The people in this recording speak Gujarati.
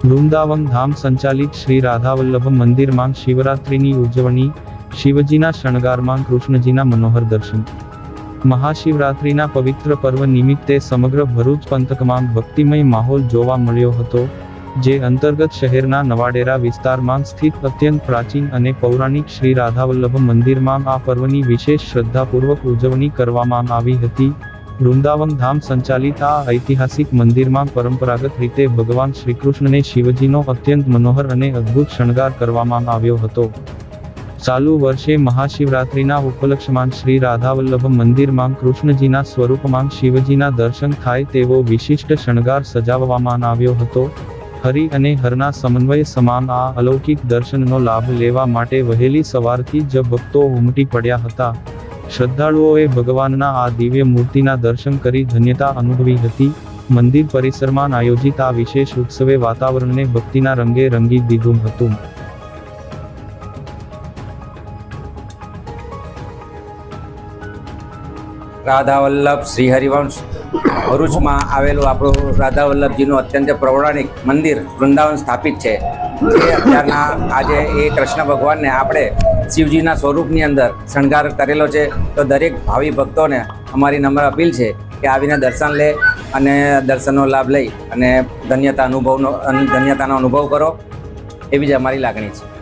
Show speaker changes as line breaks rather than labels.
વૃંદાવન ધામ સંચાલિત શ્રી રાધાવલ્લભ મંદિરમાં શિવરાત્રિની ઉજવણી, શિવજીના શણગારમાં કૃષ્ણજીના મનોહર દર્શન। મહાશિવરાત્રિના પવિત્ર પર્વ નિમિત્તે સમગ્ર ભરૂચ પંથકમાં ભક્તિમય માહોલ જોવા મળ્યો હતો, જે અંતર્ગત શહેરના નવાડેરા વિસ્તારમાં સ્થિત અત્યંત પ્રાચીન અને પૌરાણિક શ્રી રાધાવલ્લભ મંદિરમાં આ પર્વની વિશેષ શ્રદ્ધાપૂર્વક ઉજવણી કરવામાં આવી હતી। વૃંદાવન ધામ સંચાલિત આ ઐતિહાસિક મંદિરમાં પરંપરાગત રીતે ભગવાન શ્રીકૃષ્ણને શિવજીનો અત્યંત મનોહર અને અદ્ભુત શણગાર કરવામાં આવ્યો હતો। ચાલુ વર્ષે મહાશિવરાત્રિના ઉપલક્ષમાં શ્રી રાધાવલ્લભ મંદિરમાં કૃષ્ણજીના સ્વરૂપમાં શિવજીના દર્શન થાય તેવો વિશિષ્ટ શણગાર સજાવવામાં આવ્યો હતો। હરિ અને હરના સમન્વય સમાન આ અલૌકિક દર્શનનો લાભ લેવા માટે વહેલી સવારથી જ ભક્તો ઉમટી પડ્યા હતા। શ્રદ્ધાળુઓએ ભગવાનના આ દિવ્ય મૂર્તિના દર્શન કરી ધન્યતા અનુભવી હતી। મંદિર પરિસરમાં આયોજિત આ વિશેષ ઉત્સવે વાતાવરણને ભક્તિના રંગે રંગી દીધું હતું।
રાધાવલ્લભ શ્રી હરિવંશ ભરૂચમાં આવેલું આપણું રાધાવલ્લભજીનું અત્યંત પૌરાણિક મંદિર વૃંદાવન સ્થાપિત છે। જે અત્યારના આજે એ કૃષ્ણ ભગવાનને આપણે શિવજીના સ્વરૂપની અંદર શણગાર કરેલો છે। તો દરેક ભાવિ ભક્તોને અમારી નમ્ર અપીલ છે કે આવીને દર્શન લે અને દર્શનનો લાભ લઈ અને ધન્યતાનો અનુભવ કરો, એવી જ અમારી લાગણી છે।